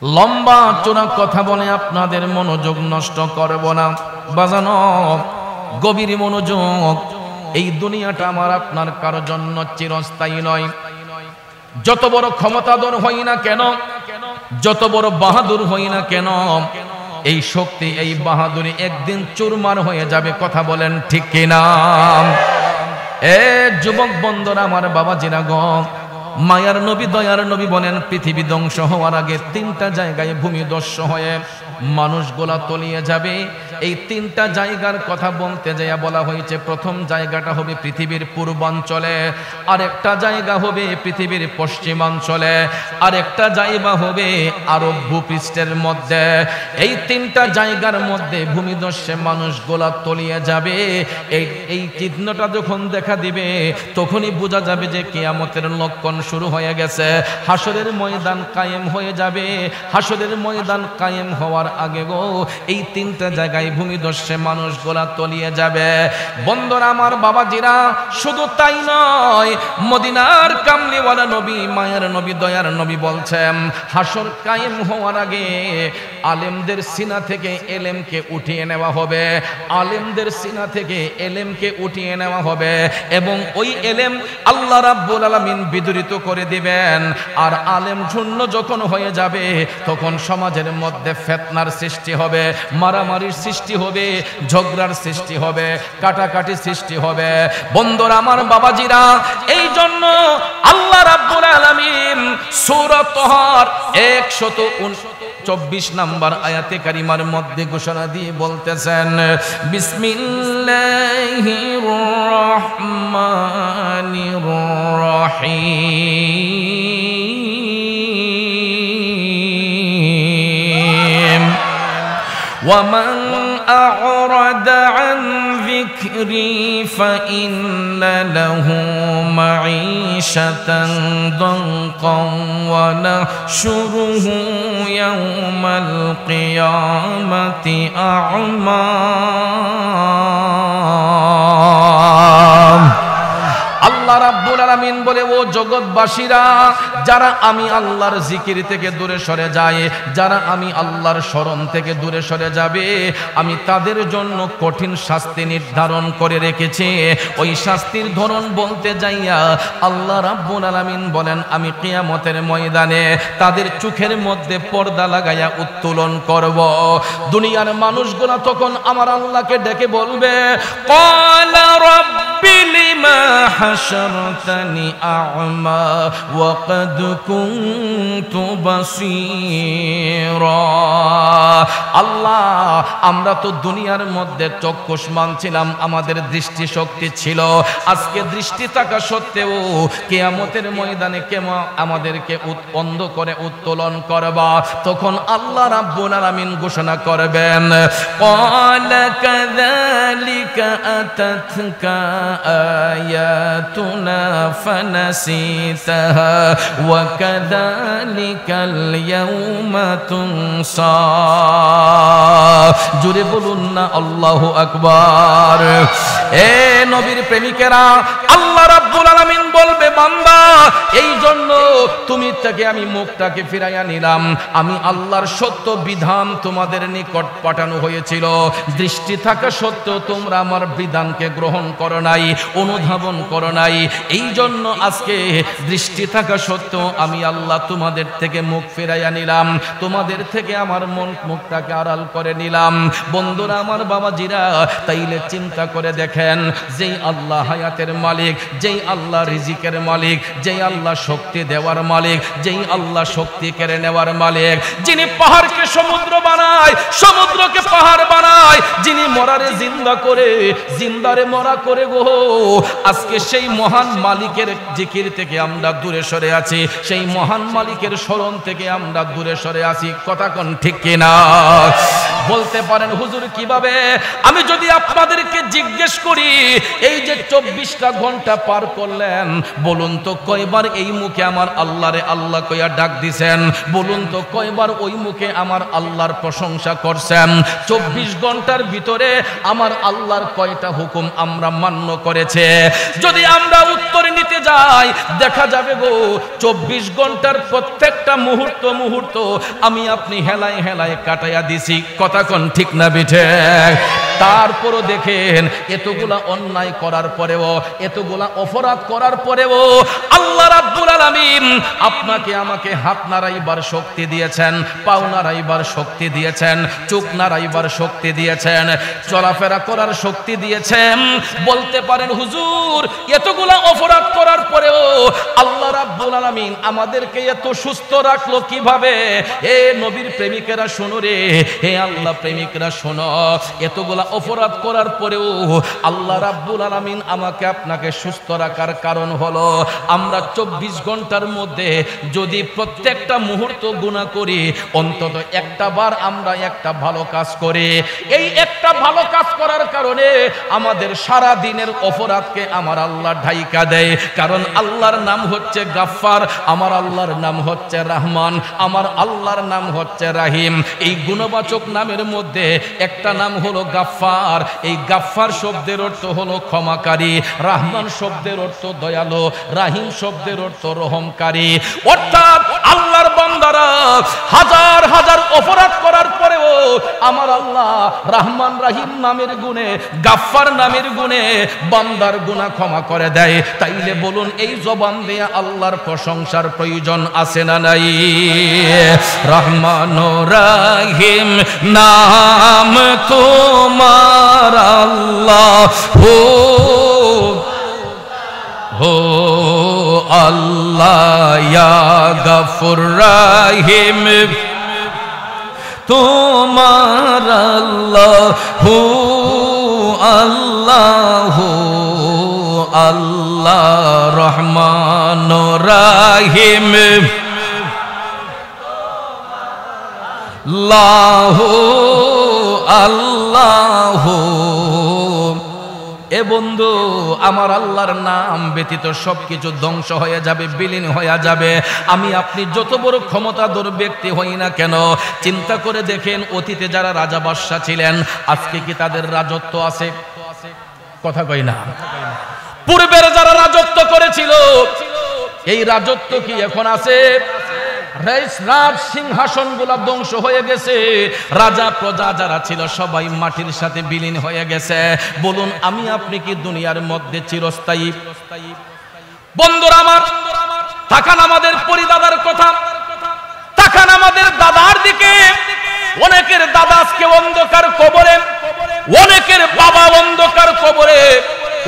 লম্বা চোরা কথা বলে আপনাদের মনোযোগ নষ্ট করব না বাজানো, গভীর মনোযোগ। এই দুনিয়াটা আমার আপনার কারো জন্য চিরস্থায়ী নয়। যত বড় ক্ষমতাধর হই না কেন, যত বড় বাহাদুর হই না কেন, এই শক্তি এই বাহাদুরি একদিন চুরমার হয়ে যাবে। কথা বলেন ঠিক কিনা? এ যুবক বন্ধুরা, আমার বাবাজিরা গো, মায়ার নবী দয়ার নবী বলেন পৃথিবী ধ্বংস হওয়ার আগে তিনটা জায়গায় ভূমিধস হয়ে মানুষগুলা তলিয়ে যাবে। এই তিনটা জায়গার কথা বলতে যাইয়া বলা হয়েছে, প্রথম জায়গাটা হবে পৃথিবীর পূর্বাঞ্চলে, আরেকটা জায়গা হবে পৃথিবীর পশ্চিমাঞ্চলে, আরেকটা জায়গা হবে আরব ভূপৃষ্ঠের মধ্যে। এই তিনটা জায়গার মধ্যে ভূমিধসে মানুষগুলা তলিয়ে যাবে। এই চিহ্নটা যখন দেখা দিবে তখনই বোঝা যাবে যে কিয়ামতের লক্ষণ শুরু হয়ে গেছে। হাসরের ময়দান কায়েম হয়ে যাবে। হাসরের ময়দান কায়েম হওয়ার আগে গো এই তিনটা জায়গায় ভূমিধসে মানুষগুলা তলিয়ে যাবে। বন্ধুরা আমার বাবাজিরা, শুধু তাই নয়, মদিনার কামলিওয়ালা নবী মায়ের নবী দয়ার নবী বলছেন হাসর কায়েম হওয়ার আগে আলেমদের সিনা থেকে এলেমকে উঠিয়ে নেওয়া হবে। আলেমদের সিনা থেকে এলেমকে উঠিয়ে নেওয়া হবে এবং ওই এলেম আল্লাহ রাব্বুল আলামিন বিদরিত করে দিবেন। আর আলেম শূন্য যখন হয়ে যাবে তখন সমাজের মধ্যে ফিতনার সৃষ্টি হবে, মারামারির সৃষ্টি হবে, ঝগড়ার সৃষ্টি হবে, কাটাকাটি সৃষ্টি হবে। বন্ধুরা আমার বাবাজিরা, এই জন্য আল্লাহ রাব্বুল আলামিন সূরা তাহার 124 নম্বর আয়াতে কারিমার মধ্যে ঘোষণা দিয়ে বলতেছেন, বিসমিল্লাহির রহমানির রহিম ওয়ামান আ'রাদা আন যিকরি ফাইন্না লাহু মাঈশাতান দানকান ওয়া নাহশুরুহু ইয়াওমাল কিয়ামাতি আ'মা। আল্লাহ রাব্বুল আলামিন বলে, ও জগৎবাসীরা, যারা আমি আল্লাহর জিকির থেকে দূরে সরে যায়, যারা আমি আল্লাহর স্মরণ থেকে দূরে সরে যাবে, আমি তাদের জন্য কঠিন শাস্তি নির্ধারণ করে রেখেছি। ওই শাস্তির ধরন বলতে যাইয়া আল্লাহ রাব্বুল আলামিন বলেন, আমি কিয়ামতের ময়দানে তাদের চোখের মধ্যে পর্দা লাগাইয়া উত্তোলন করব। দুনিয়ার মানুষগুলা তখন আমার আল্লাহকে ডেকে বলবে, ক্বালা রাব্বি লিমা হাশারতানি আ'মা ওয়া ক্বাদ কুনতু বাসীরা। আল্লাহ, আমরা তো দুনিয়ার মধ্যে চক্ষুষ্মান ছিলাম, আমাদের দৃষ্টি শক্তি ছিল। আজকে দৃষ্টি থাকা সত্ত্বেও কিয়ামতের ময়দানে কেমন আমাদেরকে অন্ধ করে উত্তোলন করবা। তখন আল্লাহ রাব্বুল আলামিন ঘোষণা করবেন, ক্বালা কাযালিকা আতাতকা আয়াতুনা ফানাসিতাহা ওয়া কাযালিকাল ইয়াওমা তুনসা। জোরে বলুন না আল্লাহু আকবার। এ নবীর প্রেমিকেরা, আল্লাহ রাব্বুল আলামিন বলবে, বান্দা, এই জন্য তুমি থেকে আমি মুখটাকে ফিরাইয়া নিলাম। আমি আল্লাহর সত্য বিধান তোমাদের নিকট পাঠানো হয়েছিল। দৃষ্টি থাকা সত্ত্বেও তোমরা আমার বিধানকে গ্রহণ করো নাই, অনুধাবন করো নাই। এই জন্য আজকে দৃষ্টি থাকা সত্ত্বেও আমি আল্লাহ তোমাদের থেকে মুখ ফিরাইয়া নিলাম, তোমাদের থেকে আমার মুখটাকে আড়াল করে নিলাম। বন্ধুরা আমার বাবাজিরা, তাইলে চিন্তা করে দেখেন, যেই আল্লাহ হায়াতের মালিক, যেই আল্লাহ রিজিকের মালিক, যেই আল্লাহ শক্তি দেওয়ার মালিক, যেই আল্লাহ শক্তি কেড়ে নেওয়ার মালিক, যিনি পাহাড়কে সমুদ্র বানায়, সমুদ্রকে পাহাড় বানায়, যিনি মরারে জিন্দা করে, জিন্দারে মরা করে গো, আজকে সেই মহান মালিকের জিকির থেকে আমরা দূরে সরে আছি, সেই মহান মালিকের স্মরণ থেকে আমরা দূরে সরে আছি। কথা কোন ঠিক কিনা? বলতে পারেন হুজুর কিভাবে? আমি যদি আপনাদেরকে জিজ্ঞেস করি এই যে 24টা ঘন্টা পার করলেন, বলুন তো কয়বার এই মুখে আমার আল্লাহরে আল্লাহ কইয়া ডাক দিছেন? বলুন তো কয়বার ওই মুখে আমার আল্লাহর প্রশংসা করছেন? 24 ঘন্টার ভিতরে আমার আল্লাহর কয়টা হুকুম আমরা মান্য করেছে? যদি আমরা উত্তর নিতে যাই দেখা যাবে গো 24 ঘন্টার প্রত্যেকটা মুহূর্ত মুহূর্ত আমি আপনি হেলায় হেলায় কাটাইয়া দিছি। কথা কোন ঠিক না বিঠে? তারপরও দেখেন এতগুলা অন্যায় করার পরেও, এতগুলা অপরাধ করার পরেও আল্লাহ রাব্বুল আলামিন আপনাকে আমাকে হাত নাড়াইবার শক্তি দিয়েছেন, পাও নাড়াইবার শক্তি দিয়েছেন, চোখ নাড়াইবার শক্তি দিয়েছেন, চলাফেরা করার শক্তি দিয়েছেন। বলতে পারেন হুজুর এতগুলা অপরাধ করার পরেও আল্লাহ রাব্বুল আলামিন আমাদেরকে এত সুস্থ রাখলো কিভাবে? এ নবীর প্রেমিকেরা শোনো রে, হে আল্লাহ প্রেমিকরা শোনো, এতগুলা অপরাধ করার পরেও আল্লাহ রাব্বুল আলামিন আমাকে আপনাকে সুস্থ রাখার কারণ হলো আমরা 24 ঘন্টার মধ্যে যদি প্রত্যেকটা মুহূর্ত গুনাহ করি, অন্তত একটা বার আমরা একটা ভালো কাজ করি। এই একটা ভালো কাজ করার কারণে আমাদের সারা দিনের অপরাধকে আমার আল্লাহ ঢাইকা দেয়। কারণ আল্লাহর নাম হচ্ছে গাফফার, আমার আল্লাহর নাম হচ্ছে রহমান, আমার আল্লাহর নাম হচ্ছে রাহিম। এই গুণবাচক নামের মধ্যে একটা নাম হলো গাফফার। এই গাফফার শব্দের অর্থ হলো ক্ষমাকারী, রহমান শব্দের অর্থ দয়ালু, রাহিম শব্দের অর্থ রহমকারী। অর্থাৎ আল্লাহর বান্দারা হাজার হাজার অপরাধ করার পরেও আমার আল্লাহ রহমান রাহিম নামের গুণে, গাফফার নামের গুণে বান্দার গুনাহ ক্ষমা করে দেয়। তাইলে বলুন এই জবান দিয়ে আল্লাহর প্রশংসার প্রয়োজন আছে না নাই? রহমান রাহিম নাম তোমার আল্লাহ হো আল্লাহ ইয়া গফুর রাহিম তোমার আল্লাহ হো আল্লাহ আল্লাহ রহমান রাহিম আল্লাহ আল্লাহ। এ বন্ধু আমার আল্লাহর নাম ব্যতীত সবকিছু ধ্বংস হয়ে যাবে, বিলীন হয়ে যাবে। আমি আপনি যত বড় ক্ষমতাধর ব্যক্তি হই না কেন, চিন্তা করে দেখেন অতীতে যারা রাজা বাদশা ছিলেন আজকে কি তাদের রাজত্ব আছে? কথা কই না। পূর্বের যারা রাজত্ব করেছিল এই রাজত্ব কি এখন আছে? রাজ সিংহাসন গুলা ধ্বংস হয়ে গেছে, রাজা প্রজা যারা ছিল সবাই মাটির সাথে বিলীন হয়ে গেছে। বলুন আমি আপনি কি দুনিয়ার মধ্যে চিরস্থায়ী? বন্ধুরা আমার, তাকান আমাদের পরিদাদার কথা, তাকান আমাদের দাদার দিকে। অনেকের দাদা আজকে অন্ধকার কবরে, অনেকের বাবা অন্ধকার কবরে,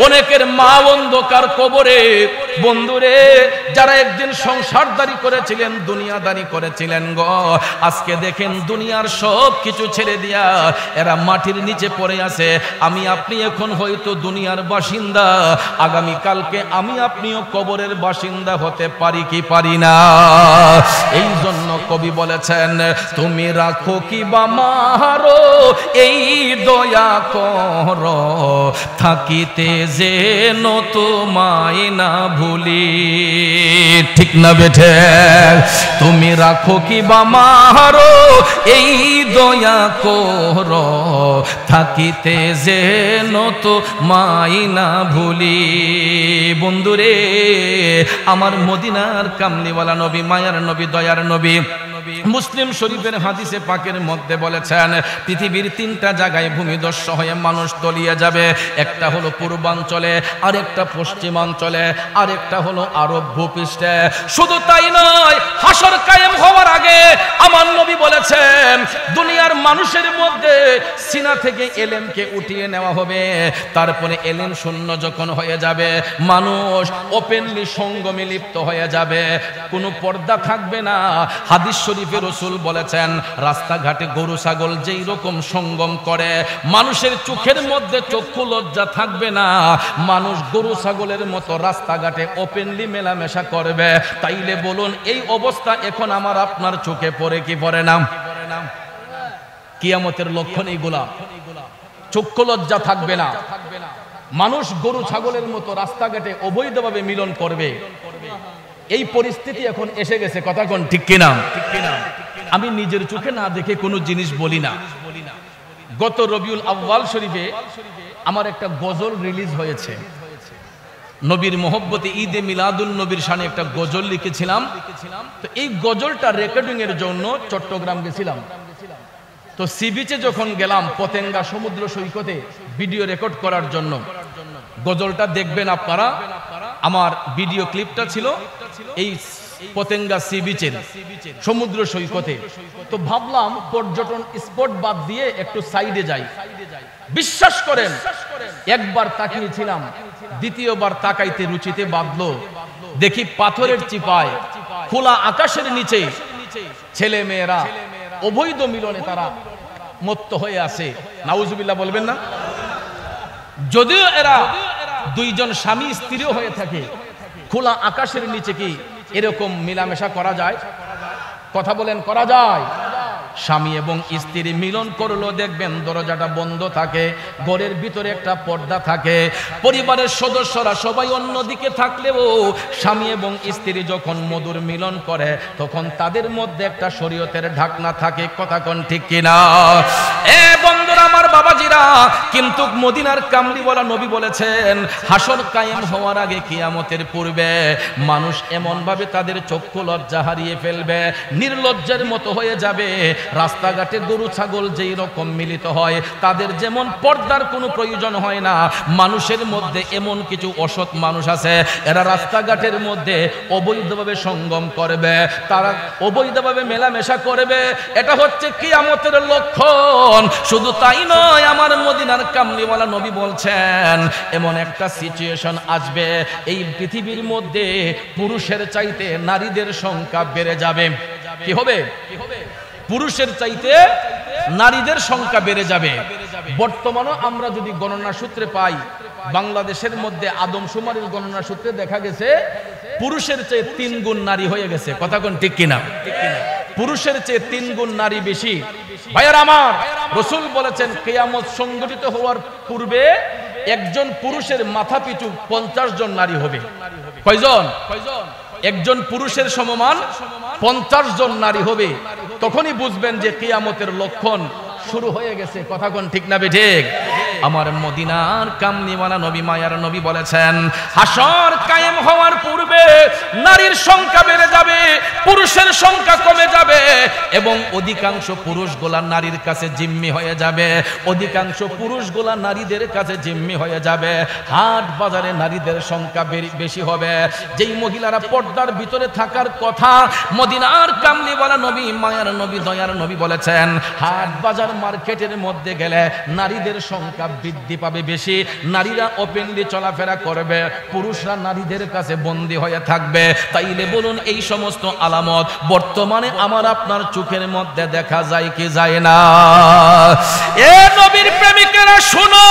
অনেকের মা অন্ধকার কবরে। বন্ধুরে যারা একদিন সংসারদারি করেছিলেন, দুনিয়াদারি করেছিলেন গো, আজকে দেখেন দুনিয়ার সব কিছু ছেড়ে দিয়া এরা মাটির নিচে পড়ে আছে। আমি আপনি এখন হয়তো দুনিয়ার বাসিন্দা, আগামী কালকে আমি আপনিও কবরের বাসিন্দা হতে পারি কি পারি না? এই জন্য কবি বলেছেন তুমি রাখো কি বা মারো এই দয়া করো, থাকিতে যেন তোমায় না ভুলি। ঠিক না বেঠে? তুমি রাখো কি বা মারো এই দয়া করো, থাকিতে যেন তোমায় না ভুলি। বন্ধুরে আমার মদিনার কামলিওয়ালা নবী, মায়ার নবী, দয়ার নবী মুসলিম শরীফের হাদিসে পাকের মধ্যে বলেছেন পৃথিবীর তিনটা জায়গায় ভূমিধস হয়ে মানুষ তলিয়ে যাবে। একটা হলো পূর্বাঞ্চলে, আরেকটা পশ্চিমাঞ্চলে, আরেকটা হলো আরব ভূপৃষ্ঠে। শুধু তাই নয়, হাসর কায়েম হওয়ার আগে আমার নবী বলেছেন দুনিয়ার মানুষের মধ্যে সিনা থেকে এলেমকে উঠিয়ে নেওয়া হবে। তারপরে এলেম শূন্য যখন হয়ে যাবে, মানুষ ওপেনলি সঙ্গমে লিপ্ত হয়ে যাবে, কোনো পর্দা থাকবে না। হাদিস শরীফে রাসূল বলেছেন রাস্তাঘাটে গরু ছাগল যেই রকম সঙ্গম করে, মানুষের চোখের মধ্যে চক্ষু লজ্জা থাকবে না, মানুষ গরু ছাগলের মতো রাস্তাঘাটে ওপেনলি মেলামেশা করবে। তাইলে বলুন এই অবস্থা এখন আমার আপনার চোখে পড়ে কি পড়ে না? কিয়ামতের লক্ষণ এইগুলা। চক্ষু লজ্জা থাকবে না, মানুষ গরু ছাগলের মতো রাস্তাঘাটে অবৈধভাবে মিলন করবে, এই পরিস্থিতি এখন এসে গেছে। কথা কোন ঠিক কিনা? আমি নিজের চোখে না দেখে কোনো জিনিস বলি না। গত রবিউল আউয়াল শরীফে আমার একটা গজল রিলিজ হয়েছে, নবীর মোহব্বতে ঈদে মিলাদুন নবীর শানে একটা গজল লিখেছিলাম। তো এই গজলটা রেকর্ডিং এর জন্য চট্টগ্রাম গেছিলাম। তো সি বিচে যখন গেলাম পতেঙ্গা সমুদ্র সৈকতে ভিডিও রেকর্ড করার জন্য, গজলটা দেখবেন আপনারা। আমার ভিডিও ক্লিপটা ছিল এই পতেঙ্গা সি বিচের সমুদ্র সৈকতে। তো ভাবলাম পর্যটন স্পট বাদ দিয়ে একটু সাইডে যাই। বিশ্বাস করেন একবার তাকিয়েছিলাম, দ্বিতীয়বার তাকাইতে রুচিতে বাঁধলো। দেখি পাথরের চিপায় খোলা আকাশের নিচে ছেলে মেয়েরা অবৈধ মিলনে তারা মত্ত হয়ে আছে। নাউজুবিল্লাহ বলবেন না? যদিও এরা দুইজন স্বামী স্ত্রীও হয়ে থাকে, খোলা আকাশের নিচে কি এরকম মিলামেশা করা যায়? কথা বলেন, করা যায়? স্বামী এবং স্ত্রী মিলন করলো, দেখবেন দরজাটা বন্ধ থাকে, ঘরের ভিতরে একটা পর্দা থাকে, পরিবারের সদস্যরা সবাই অন্যদিকে থাকলেও স্বামী এবং স্ত্রী যখন মধুর মিলন করে তখন তাদের মধ্যে একটা শরীয়তের ঢাকনা থাকে। কথা কোন ঠিক কিনা? এ বন্ধুরা আমার, বাবাজিরা, কিন্তু মদিনার কামলিওয়ালা নবী বলেছেন হাসর কায়েম হওয়ার আগে কিয়ামতের পূর্বে মানুষ এমন ভাবে তাদের চক্ষু লজ্জা হারিয়ে ফেলবে, নির্লজ্জের মতো হয়ে যাবে। রাস্তাঘাটে গরু ছাগল যেই রকম মিলিত হয়, তাদের যেমন পর্দার কোনো প্রয়োজন হয় না, মানুষের মধ্যে এমন কিছু অসৎ মানুষ আছে, এরা রাস্তাঘাটের মধ্যে অবৈধভাবে সঙ্গম করবে, তারা অবৈধভাবে মেলামেশা করবে। এটা হচ্ছে কিয়ামতের লক্ষণ। শুধু তাই নয়, আমার মদিনার কামলিওয়ালা নবী বলছেন এমন একটা সিচুয়েশন আসবে এই পৃথিবীর মধ্যে পুরুষের চাইতে নারীদের সংখ্যা বেড়ে যাবে। কি হবে? পুরুষের চাইতে নারীদের সংখ্যা বেড়ে যাবে। বর্তমানে আমরা যদি গণনা সূত্রে পাই, বাংলাদেশের মধ্যে আদমশুমারির গণনা সূত্রে দেখা গেছে পুরুষের চেয়ে 3 গুণ নারী হয়ে গেছে। কথা কোন ঠিক কিনা? পুরুষের চেয়ে 3 গুণ নারী বেশি। ভাইয়ার আমার, রাসূল বলেছেন কিয়ামত সংগঠিত হওয়ার পূর্বে একজন পুরুষের মাথা পিছু 50 জন নারী হবে। কয়জন? একজন পুরুষের সমমান 50 জন নারী হবে। তখনই বুঝবেন যে কিয়ামতের লক্ষণ শুরু হয়ে গেছে। কথা কোন ঠিক না ঠিক? আমার মদিনার কামলিওয়ালা নবী, মায়ার নবী বলেছেন হাসর কায়েম হওয়ার পূর্বে নারীর সংখ্যা বেড়ে যাবে, পুরুষের সংখ্যা কমে যাবে এবং অধিকাংশ পুরুষগুলা নারীর কাছে জিম্মি হয়ে যাবে, অধিকাংশ পুরুষগুলা নারীদের কাছে জিম্মি হয়ে যাবে। হাট বাজারে নারীদের সংখ্যা বেশি হবে। যেই মহিলারা পর্দার ভিতরে থাকার কথা, মদিনার কামলিওয়ালা নবী, মায়ার নবী, দয়ার নবী বলেছেন হাট বাজার মার্কেটের মধ্যে গেলে নারীদের সংখ্যা বৃদ্ধি পাবে বেশি। নারীরা ওপেনলি চলাফেরা করবে, পুরুষরা নারীদের কাছে বন্দী হয়ে থাকবে। তাইলে বলুন এই সমস্ত আলামত বর্তমানে আমার আপনার চোখের মধ্যে দেখা যায় কি যায় না? এ নবীর প্রেমিকেরা শুনো,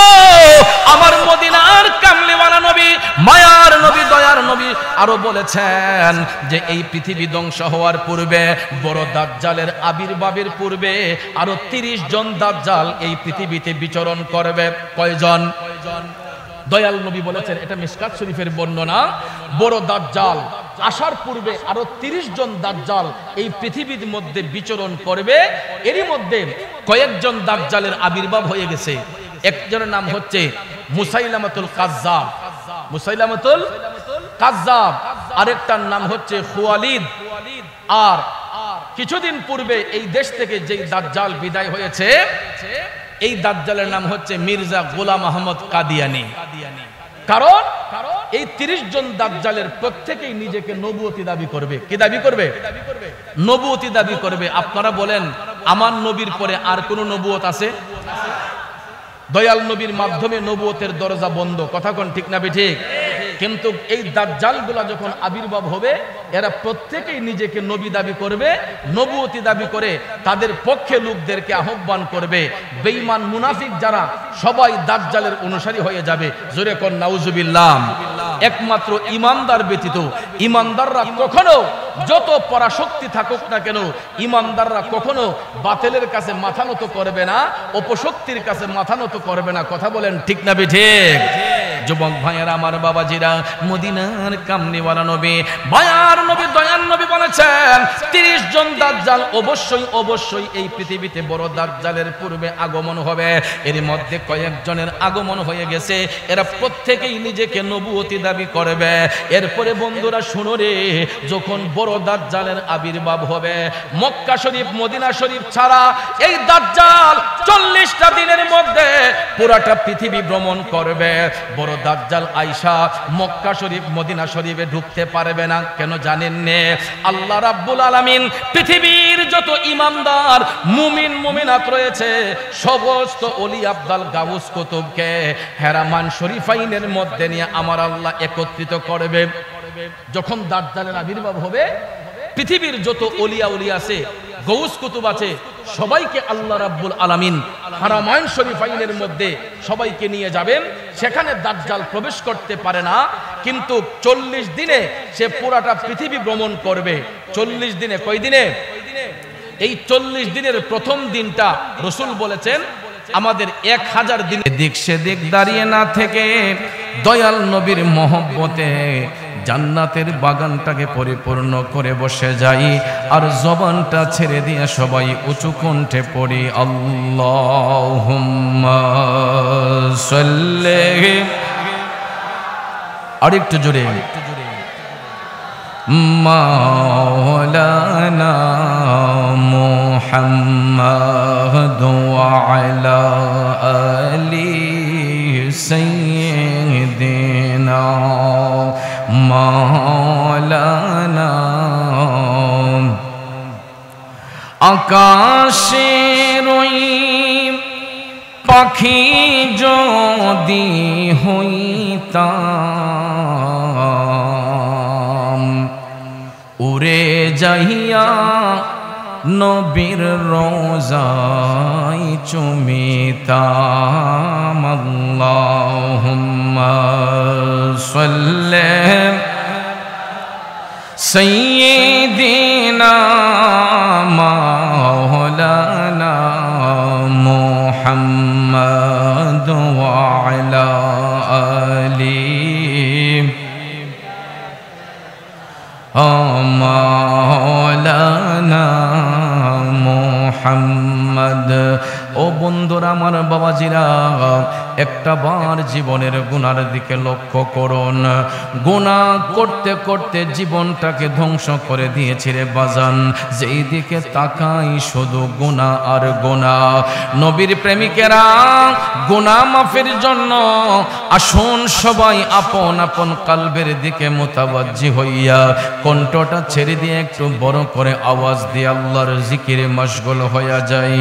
আমার মদিনার কামলিওয়ালা নবী, মায়ার নবী, দয়ার নবী আরো বলেছেন যে এই পৃথিবী ধ্বংস হওয়ার পূর্বে, বড় দাজ্জালের আবির্ভাবের পূর্বে আরো 30 জন দাজ্জাল এই পৃথিবীতে বিচরণ করবে। কয়জন? দয়াল নবী বলেছেন, এটা মিশকাত শরীফের বর্ণনা, বড় দাজ্জাল আসার পূর্বে আরো 30 জন দাজ্জাল এই পৃথিবীর মধ্যে বিচরণ করবে। এরই মধ্যে কয়েকজন দাজ্জালের আবির্ভাব হয়ে গেছে। একজনের নাম হচ্ছে মুসাইলামাতুল কাজ্জাব, মুসাইলামাতুল কাজ্জাব, আরেকটার নাম হচ্ছে খুয়ালিদ। আর কিছুদিন পূর্বে এই দেশ থেকে যেই দাজ্জাল বিদায় হয়েছে, এই দাজ্জালের নাম হচ্ছে মির্জা গোলাম আহমদ কাদিয়ানি। কারণ এই 30 জন দাজ্জালের প্রত্যেকেই নিজেকে নবুয়তি দাবি করবে। কি দাবি করবে? নবুয়তি দাবি করবে। আপনারা বলেন আমার নবীর পরে আর কোন নবুয়ত আছে? দয়াল নবীর মাধ্যমে নবুয়তের দরজা বন্ধ। কথা কোন ঠিক না ঠিক? কিন্তু এই দাজ্জালগুলা যখন আবির্ভাব হবে, এরা প্রত্যেকেই নিজেকে নবী দাবি করবে, নবুয়তি দাবি করে তাদের পক্ষে লোকদেরকে আহ্বান করবে। বেঈমান মুনাফিক যারা সবাই দাজ্জালের অনুসারী হয়ে যাবে। জোরে কোন নাউজুবিল্লাহ। একমাত্র ইমানদার ব্যতীত। ইমানদাররা কখনো যত পরাশক্তি থাকুক না কেন, ইমানদাররা কখনো বাতিলের কাছে মাথা নত করবে না, অপশক্তির কাছে মাথা নত করবে না। কথা বলেন ঠিক না বেঠিক? যুবক ভাইয়েরা, আমার বাবাজিরা, মদিনার কামলিওয়ালা নবী, মায়ার নবী, দয়ার নবী বলেছেন 30 জন দাজ্জাল অবশ্যই এই পৃথিবীতে বড় দাজ্জালের পূর্বে আগমন হবে। এর মধ্যে কয়েকজনের আগমন হয়ে গেছে, এরা প্রত্যেকেই নিজেকে নবুয়তি দাবি করবে। এরপরে বন্ধুরা শুনো রে, যখন বড় দাজ্জালের আবির্ভাব হবে, মক্কা শরীফ মদিনা শরীফ ছাড়া এই দাজ্জাল 40টা দিনের মধ্যে পুরাটা পৃথিবী ভ্রমণ করবে। বড় দাজ্জাল আয়েশা মক্কা শরীফ মদিনা শরীফে ঢুকতে পারবে না। কেন জানেন নে? আল্লাহ রাব্বুল আলামিন পৃথিবীর যত ইমানদার মুমিন মুমিনাত রয়েছে সমস্ত ওলি আব্দাল গাউস কুতুবকে হেরামান শরীফাইনের মধ্যে নিয়ে আমার আল্লাহ একত্রিত করবে। যখন দাজ্জালের আবির্ভাব হবে, পৃথিবীর যত ওলিয়া উলি আছে, গৌস কুতুব আছে, সবাইকে আল্লাহ রাব্বুল আলামিন হারামাইন শরীফাইনের মধ্যে সবাইকে নিয়ে যাবেন। সেখানে দাজ্জাল প্রবেশ করতে পারে না, কিন্তু 40 দিনে সে পুরাটা পৃথিবী ভ্রমণ করবে। 40 দিনে, কয় দিনে? এই 40 দিনের প্রথম দিনটা রাসূল বলেছেন আমাদের 1000 দিনে। দিক সেদিক দাঁড়িয়ে না থেকে দয়াল নবীর মহব্বতে জান্নাতের বাগানটাকে পরিপূর্ণ করে বসে যাই, আর জবানটা ছেড়ে দিয়ে সবাই উঁচু কণ্ঠে পড়ি আল্লাহুম্মা সাল্লি। আরেকটু জোরে, মাওলানা মুহাম্মাদ ওয়া আলা আলি সাইয়্যিদিনা মাওলানা। আকাশের ওই পাখি যদি হইতাম, উড়ে যাইয়া নবীর রোজায় চুমিতাম। আল্লাহুম্মা সাল্লি সাইয়্যিদিনা মাওলানা মুহাম্মাদ ওয়া আলা আলি মাওলানা মুহাম্মদ। ও বন্ধুরা, আমার বাবাজিরা, একটা বার জীবনের গুনার দিকে লক্ষ্য করুন। গুনাহ করতে করতে জীবনটাকে ধ্বংস করে দিয়েছে রে বাজান। যেই দিকে তাকাই শুধু গুনাহ আর গুনাহ। নবীর প্রেমিকেরা গুনাহ মাফের জন্য আসুন সবাই আপন আপন কালবের দিকে মুতাওয়াজ্জি হইয়া কণ্ঠটা ছেড়ে দিয়ে একটু বড় করে আওয়াজ দিয়ে আল্লাহর জিকিরে মশগুল হইয়া যায়।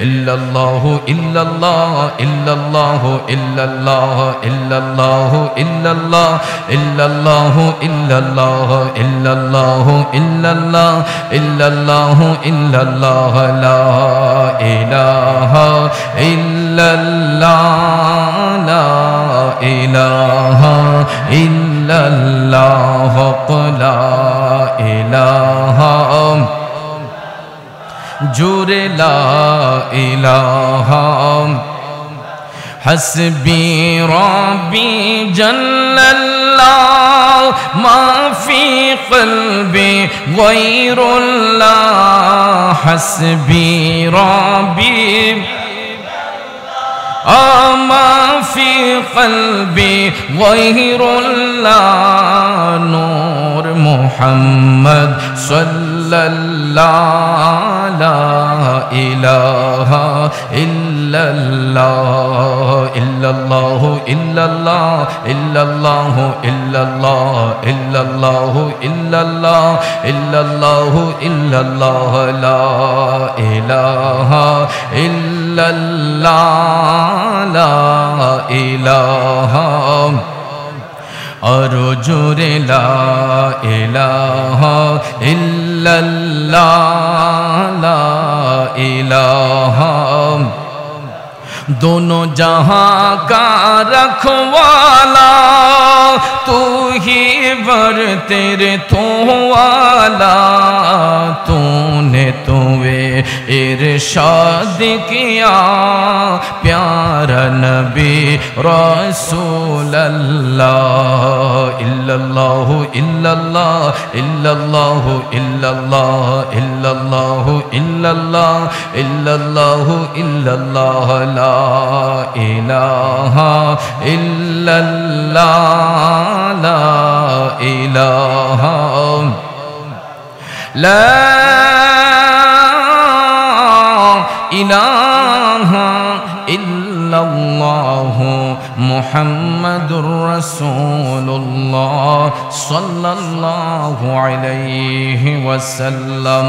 ইল্লাল্লাহু ইল্লাল্লাহ ইল্লাল্লাহু ইল্লাল্লাহ ইল্লাল্লাহু ইল্লাল্লাহ ইল্লাল্লাহু ইল্লাল্লাহ ইল্লাল্লাহু ইল্লাল্লাহ ইল্লাল্লাহু ইল্লাল্লাহ লা ইলাহা ইল্লাল্লাহ লা ইলাহা ইল্লাল্লাহ লা ইলাহা জোরে লা ইলাহা। হাসবি রাব্বি জাল্লাল্লাহ মা ফি কলবি গায়রুল্লাহ। হাসবি রাব্বি মা ফি কলবি গায়রুল্লাহ। নূর মুহাম্মদ সাল্লাল্লাহু লা ইলাহা ইল্লাল্লাহ ইল্লাল্লাহু ইল্লাল্লাহ ইল্লাল্লাহু ইল্লাল্লাহ ইল্লাল্লাহু ইল্লাল্লাহ ইল্লাল্লাহু ইল্লাল্লাহ লা ইলাহা ইল্লাল্লাহ লা ইলাহা। আর জোরে লা ইলাহা ইল্লাল্লাহ লা ইলাহা। दोनों जहां का रखवाला, तू ही वर तेरे तो वाला, तूने तुवे इरशाद किया प्यारा नबी रसूल अल्लाह। इल्लल्लाहु इल्लल्लाह इल्लल्लाहु इल्लल्लाह इल्लल्लाहु इल्लल्लाह इल्लल्लाहु इल्लल्लाह ला इलाहा इल्लल्लाह ला इलाहा ला इलाहा इल्लल्लाहु मुहम्मदुर रसूलुल्लाह सल्लल्लाहु अलैहि वसल्लम।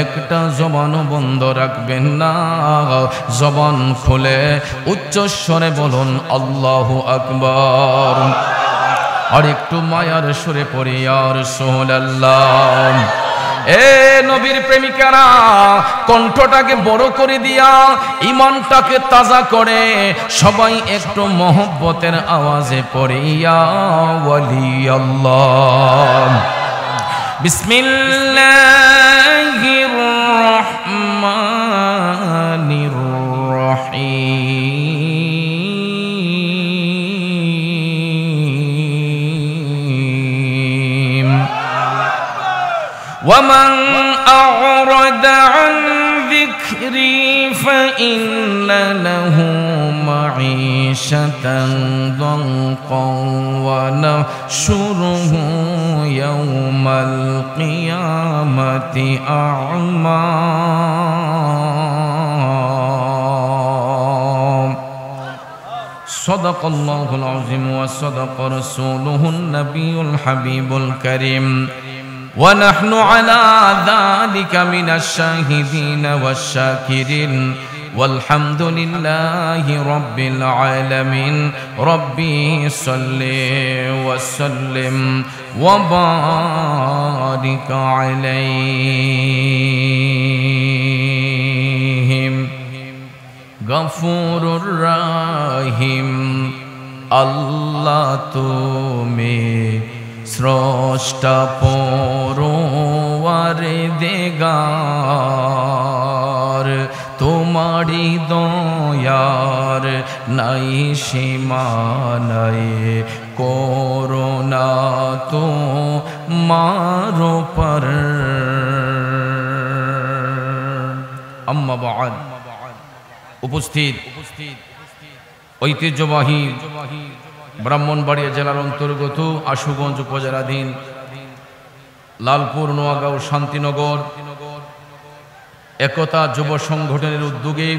একটা জবান বন্ধ রাখবেন না, জবান খুলে উচ্চ স্বরে বলুন আল্লাহু আকবার। আর একটু মায়ার সুরে পড়ি ইয়া রাসূলুল্লাহ। এ নবীর প্রেমিকারা, কণ্ঠটাকে বড় করে দিয়া ঈমানটাকে তাজা করে সবাই একটু মহব্বতের আওয়াজে পড়ি ইয়া ওয়ালি আল্লাহ। বিসমিল্লাহির রহমানির রহিম। ومن أعرض عن ذكري فإن له معيشة ضنكا ونحشره يوم القيامة أعمى صدق الله العظيم وصدق رسوله النبي الحبيب الكريم ونحن على ذلك من الشاهدين والشاكرين والحمد لله رب العالمين ربي صل وسلم وبارك عليهم غفور رحيم الله तुम्हें স্রষ্টা পরওয়ারদিগার, তোমারি দয়ার নাই সীমা নাই, করুণা তোমার উপর। আম্মা বা'দ। উপস্থিত ঐতিহ্যবাহী ব্রাহ্মণবাড়িয়া জেলার অন্তর্গত আশুগঞ্জ উপজেলাধীন লালপুর, নোয়াগাঁও, শান্তিনগর একতা যুব সংগঠনের উদ্যোগে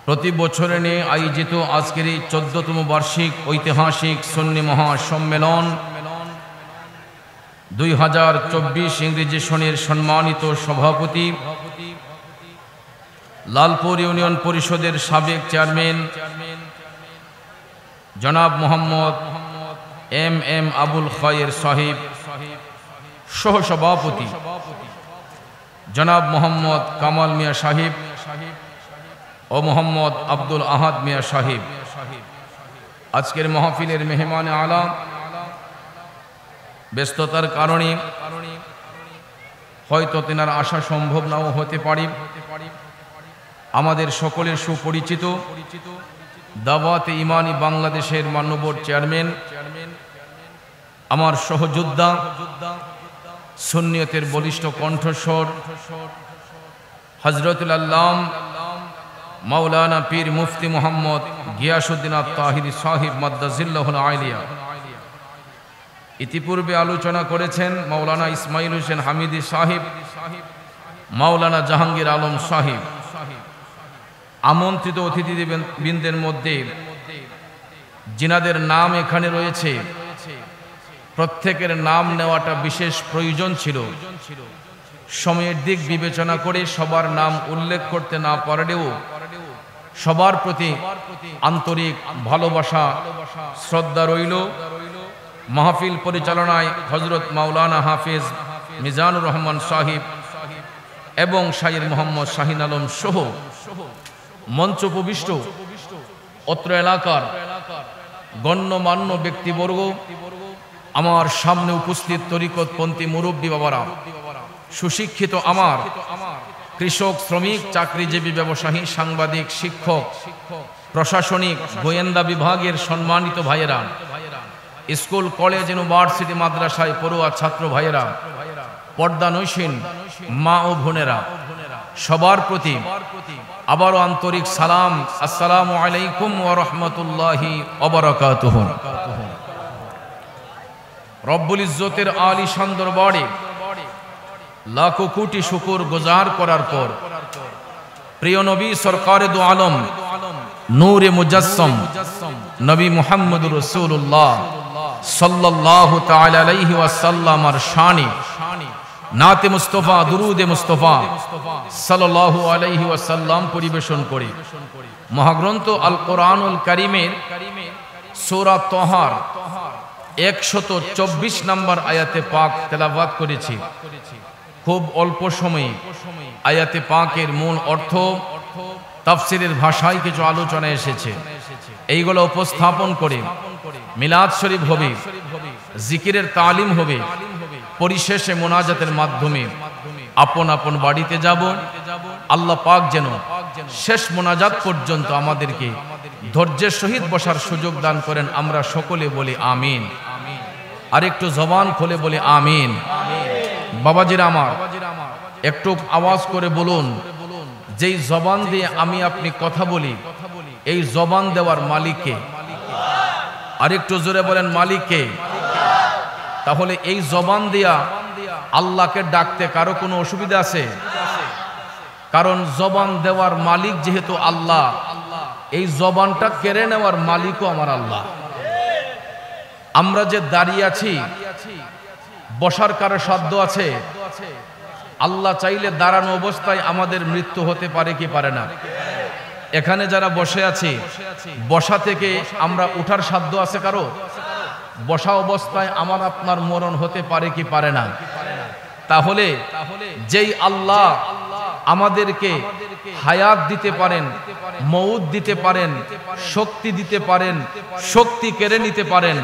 প্রতি বছরে নিয়ে আয়োজিত আজকের এই 14তম বার্ষিক ঐতিহাসিক সুন্নি মহাসম্মেলন 2024 ইংরেজি সনের সম্মানিত সভাপতি, লালপুর ইউনিয়ন পরিষদের সাবেক চেয়ারম্যান জনাব মোহাম্মদ এম আবুল খায়ের সাহেব, সহসভাপতি জনাব মোহাম্মদ কামাল মিয়া সাহেব ও মোহাম্মদ আব্দুল আহাদ মিয়া সাহেব, আজকের মাহফিলের মেহমানে আলা, ব্যস্ততার কারণে হয়তো তেনার আসা সম্ভব নাও হতে পারে। আমাদের সকলের সুপরিচিত দাওয়াতে ইমানি বাংলাদেশের মাননীয় চেয়ারম্যান, আমার সহযোদ্ধা, সুন্নিয়তের বলিষ্ঠ কণ্ঠস্বর হযরতুল আল্লাম মাওলানা পীর মুফতি মোহাম্মদ গিয়াসউদ্দিন আত-তাহিরি সাহেব মাদ্দাজিল্লাহুল আলিয়া। ইতিপূর্বে আলোচনা করেছেন মাওলানা ইসমাইল হোসেন হামিদি সাহেব, মাওলানা জাহাঙ্গীর আলম সাহেব। আমন্ত্রিত অতিথিবৃন্দের মধ্যে যিনাদের নাম এখানে রয়েছে প্রত্যেকের নাম নেওয়াটা বিশেষ প্রয়োজন ছিল। সময়ের দিক বিবেচনা করে সবার নাম উল্লেখ করতে না পারলেও সবার প্রতি আন্তরিক ভালোবাসা শ্রদ্ধা রইল। মাহফিল পরিচালনায় হযরত মাওলানা হাফেজ মিজানুর রহমান সাহেব, এবং শাহির মোহাম্মদ শাহিন আলম সহ মঞ্চ উপবিষ্ট অত্র এলাকার গণ্যমান্য ব্যক্তিবর্গ, আমার সামনে উপস্থিত তরিকতপন্থী মুরব্বী বাবারা, সুশিক্ষিত আমার কৃষক, শ্রমিক, চাকরিজীবী, ব্যবসায়ী, সাংবাদিক, শিক্ষক, প্রশাসনিক, গোয়েন্দা বিভাগের সম্মানিত ভাইয়েরা, স্কুল, কলেজ, ইউনিভার্সিটি, মাদ্রাসায় পড়ুয়া ছাত্র ভাইয়েরা, পর্দা নৈশিন মা ও বোনেরা, সবার প্রতি আবারও আন্তরিক সালাম। আসসালামু আলাইকুম ওয়া রাহমাতুল্লাহি ওয়া বারাকাতুহু। রব্বুল ইজ্জতের আলিশান দরবারে লাখো কোটি শুকর গুজার করার পর প্রিয় নবী সরকারে দু আলম নূরে মুজাসসাম নবী মুহাম্মদুর রাসূলুল্লাহ সাল্লাল্লাহু তাআলা আলাইহি ওয়াসাল্লামের শানে নাতে মুস্তাফা, দুরুদে মুস্তাফা সাল্লাল্লাহু আলাইহি ওয়াসাল্লাম পরিবেশন করে মহাগ্রন্থ আল কোরআনুল কারীমের সূরা তাহার 124 নম্বর আয়াতে পাক তেলাওয়াত করেছি। খুব অল্প সময়ে আয়াতে পাকের মূল অর্থ, তাফসীরের ভাষায় কিছু আলোচনা এসেছে, এইগুলো উপস্থাপন করে মিলাদ শরীফ হবে, জিকিরের তালিম হবে, পরিশেষে মোনাজাতের মাধ্যমে আপন আপন বাড়িতে যাব। আল্লাহ পাক যেন শেষ মোনাজাত পর্যন্ত আমাদেরকে ধৈর্যের সহিত বসার সুযোগ দান করেন। আমরা সকলে বলি আমিন। আর একটু জবান খুলে বলি আমিন। বাবাজিরা আমার, একটু আওয়াজ করে বলুন, যেই জবান দিয়ে আমি আপনি কথা বলি, এই জবান দেওয়ার মালিক কে? আর একটু জোরে বলেন মালিক কে? তাহলে এই জবান দিয়া আল্লাহকে ডাকতে কারো কোনো অসুবিধা আছে? কারণ জবান দেওয়ার মালিক যেহেতু আল্লাহ, এই জবানটা কেড়ে নেওয়ার মালিকও আমার আল্লাহ। আমরা যে দাঁড়িয়ে আছি, বসার কারো সাধ্য আছে? আল্লাহ চাইলে দাঁড়ানো অবস্থায় আমাদের মৃত্যু হতে পারে কি পারে না? এখানে যারা বসে আছি, বসা থেকে আমরা উঠার সাধ্য আছে কারো? বসা অবস্থায় আমার আপনার মরণ হতে পারে কি পারে না? তাহলে যেই আল্লাহ আমাদেরকে হায়াত দিতে পারেন, মউত দিতে পারেন, শক্তি দিতে পারেন, শক্তি কেড়ে নিতে পারেন,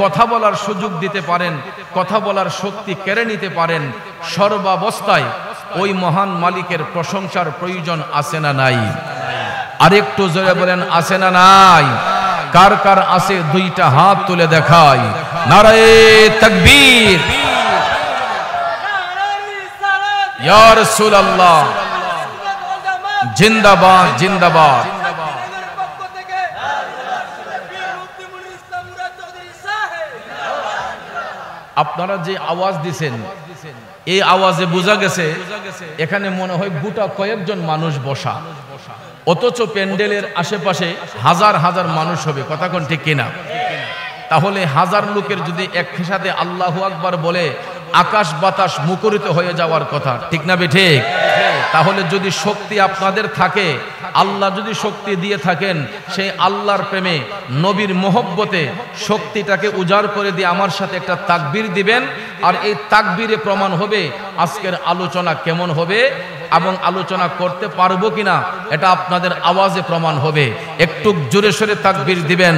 কথা বলার সুযোগ দিতে পারেন, কথা বলার শক্তি কেড়ে নিতে পারেন, সর্বাবস্থায় ওই মহান মালিকের প্রশংসার প্রয়োজন আছে না নাই? আরেকটু জোরে বলেন আছে না নাই? কার কার আছে দুইটা হাত তুলে দেখাই। নারায়ে তাকবীর, ইয়া রাসূলুল্লাহ, জিন্দাবাদ জিন্দাবাদ। আপনারা যে আওয়াজ দিছেন, এই আওয়াজে বোঝা গেছে এখানে মনে হয় গোটা কয়েকজন মানুষ বসা, অথচ প্যান্ডেলের আশেপাশে হাজার হাজার মানুষ হবে। কথা কোন ঠিক কিনা? তাহলে হাজার লোকের যদি একসাথে আল্লাহু আকবার বলে আকাশ বাতাস মুখরিত হয়ে যাওয়ার কথা, ঠিক না বেঠিক? তাহলে যদি শক্তি আপনাদের থাকে, আল্লাহ যদি শক্তি দিয়ে থাকেন, সেই আল্লাহর প্রেমে, নবীর মোহব্বতে শক্তিটাকে উজাড় করে দিয়ে আমার সাথে একটা তাকবীর দিবেন। আর এই তাকবীরে প্রমাণ হবে আজকের আলোচনা কেমন হবে এবং আলোচনা করতে পারবো কিনা, এটা আপনাদের আওয়াজে প্রমাণ হবে। একটু জোরে সোরে তাকবীর দিবেন।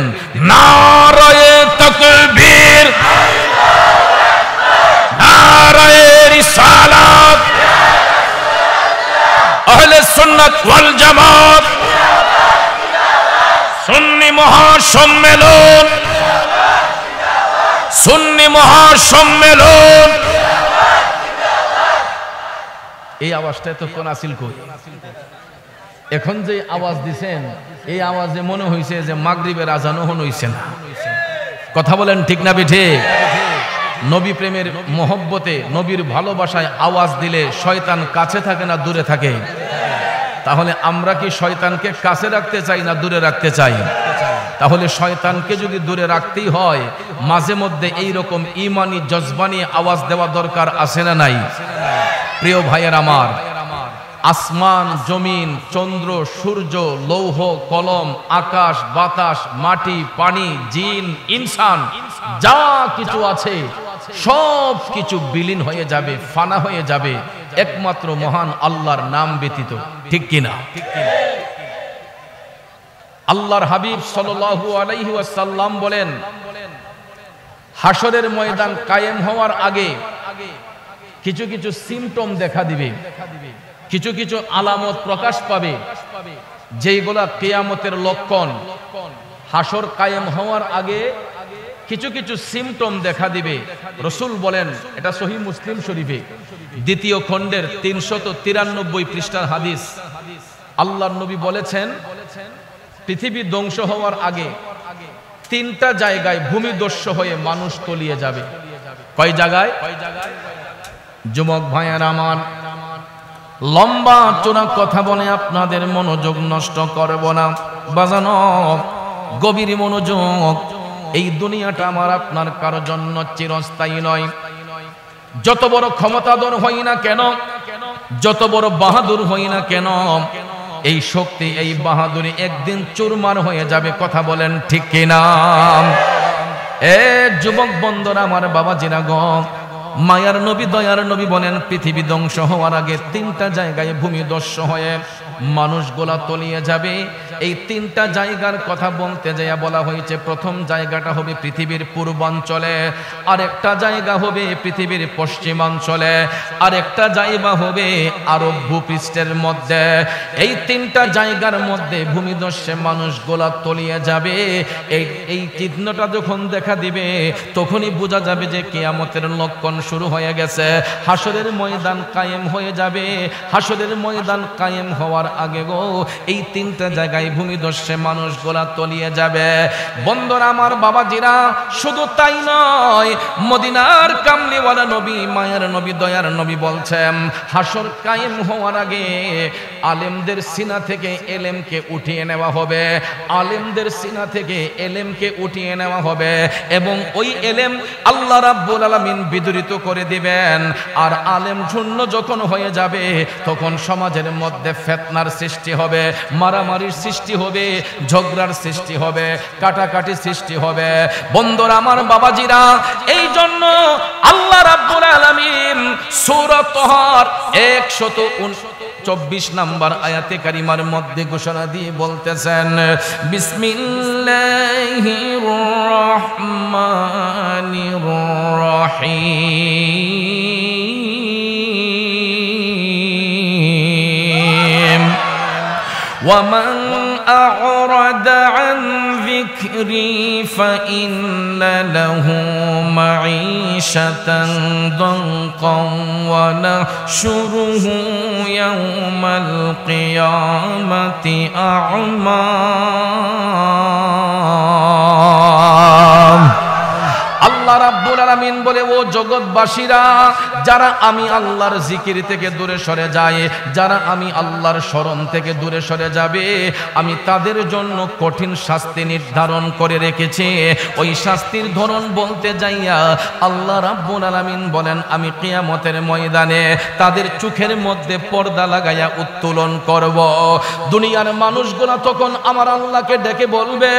নারায়ে তাকবীর, নারায়ে রিসালাত, আহলে সুন্নাত ওয়াল জামাত, সুন্নি মহাসম্মেলন, সুন্নি মহাসম্মেলন। এই আওয়াজটা এতক্ষণ আসিল কই? এখন যে আওয়াজ দিছেন, এই আওয়াজে মনে হইছে যে মাগরিবের আজানও হইছে না। কথা বলেন ঠিক না বেঠিক? নবী প্রেমের মহব্বতে, নবীর ভালোবাসায় আওয়াজ দিলে শয়তান কাছে থাকে না দূরে থাকে? তাহলে আমরা কি শয়তানকে কাছে রাখতে চাই না দূরে রাখতে চাই? তাহলে শয়তানকে যদি দূরে রাখতেই হয়, মাঝে মধ্যে এইরকম ঈমানি জজবা নিয়ে আওয়াজ দেওয়া দরকার আছে না নাই? প্রিয় ভাইয়ের আমার, আসমান, জমিন, চন্দ্র, সূর্য, লৌহ, কলম, আকাশ, বাতাস, মাটি, পানি, জিন, ইনসান, যা কিছু আছে সব কিছু বিলীন হয়ে যাবে, ফানা হয়ে যাবে। একমাত্র মহান আল্লাহর নাম ব্যতীত। ঠিক কিনা? আল্লাহর হাবিব সাল্লাল্লাহু আলাইহি ওয়াসাল্লাম বলেন, হাসরের ময়দান কায়েম হওয়ার আগে কিছু কিছু সিমটম দেখা দিবে, কিছু কিছু আলামত প্রকাশ পাবে, যেইগুলা কিয়ামতের লক্ষণ। হাসর কায়েম হওয়ার আগে কিছু কিছু সিমটম দেখা দিবে। রাসূল বলেন, এটা সহিহ মুসলিম শরীফে দ্বিতীয় খণ্ডের 393 পৃষ্ঠার হাদিস। আল্লাহর নবী বলেছেন, পৃথিবী ধ্বংস হওয়ার আগে তিনটা জায়গায় ভূমিদস্যু হয়ে মানুষ তলিয়ে যাবে। কয় জায়গায়? যুবক ভাইয়েরা আমার, লম্বা চূড়া কথা বলে আপনাদের মনোযোগ নষ্ট করব না। বাজানো গভীর মনোযোগ। এই দুনিয়াটা আমার আপনার কারোর জন্য চিরস্থায়ী নয়। যত বড় ক্ষমতাধর হই না কেন, যত বড় বাহাদুর হই না কেন, এই শক্তি, এই বাহাদুরি একদিন চুরমার হয়ে যাবে। কথা বলেন ঠিক কিনা? এ যুবক বন্ধুরা আমার, বাবাজিরা গো, মায়ার নবী, দয়ার নবী বলেন, পৃথিবী ধ্বংস হওয়ার আগে তিনটা জায়গায় ভূমিদস্যু হয়ে মানুষগুলা তলিয়ে যাবে। এই তিনটা জায়গার কথা বলতে যাইয়া বলা হয়েছে, প্রথম জায়গাটা হবে পৃথিবীর পূর্বাঞ্চলে, আরেকটা জায়গা হবে পৃথিবীর পশ্চিমাঞ্চলে, আরেকটা জায়গা হবে আরব ভূপৃষ্ঠের মধ্যে। এই তিনটা জায়গার মধ্যে ভূমিদস্যে মানুষগুলা তলিয়ে যাবে। এই চিহ্নটা যখন দেখা দিবে, তখনই বোঝা যাবে যে কিয়ামতের লক্ষণ শুরু হয়ে গেছে। হাসরের ময়দান কায়েম হয়ে যাবে। হাসরের ময়দান কায়েম হওয়ার আগে গো, এই তিনটা জায়গায় ভূমিদস্যে মানুষগুলা তলিয়ে যাবে। বন্ধুরা আমার, বাবাজিরা, শুধু তাই নয়, মদিনার কামলিওয়ালা নবী, মায়ের নবী, দয়ার নবী বলছেন, হাসর কায়েম হওয়ার আগে আলেমদের সিনা থেকে এলেমকে উঠিয়ে নেওয়া হবে। আলেমদের সিনা থেকে এলেমকে উঠিয়ে নেওয়া হবে এবং ওই এলেম আল্লাহ রাব্বুল আলামিন বিদরিত করে দিবেন। আর আলেম শূন্য যখন হয়ে যাবে, তখন সমাজের মধ্যে ফিতনার সৃষ্টি হবে, মারামারির সৃষ্টি হবে, ঝগড়ার সৃষ্টি হবে, কাটাকাটি সৃষ্টি হবে। বন্ধুরা আমার, বাবাজিরা, এই জন্য আল্লাহ রাব্বুল আলামিন সূরা তাহার 124 নম্বর আয়াতে কারিমার মধ্যে ঘোষণা দিয়ে বলতেছেন, বিসমিল্লাহির রহমানির রহিম ওয়ামান আ'রাদা আন যিকরি ফাইন্না লাহু মাঈশাতান দানকান ওয়া নাহশুরুহু ইয়াওমাল কিয়ামাতি আ'মা। আল্লাহ রাব্বুল আলামিন বলে, ও জগৎবাসীরা, যারা আমি আল্লাহর জিকির থেকে দূরে সরে যায়, যারা আমি আল্লাহর স্মরণ থেকে দূরে সরে যাবে, আমি তাদের জন্য কঠিন শাস্তি নির্ধারণ করে রেখেছি। ওই শাস্তির ধরন বলতে যাইয়া আল্লাহ রাব্বুল আলামিন বলেন, আমি কিয়ামতের ময়দানে তাদের চোখের মধ্যে পর্দা লাগাইয়া উত্তোলন করব। দুনিয়ার মানুষগুলা তখন আমার আল্লাহকে ডেকে বলবে,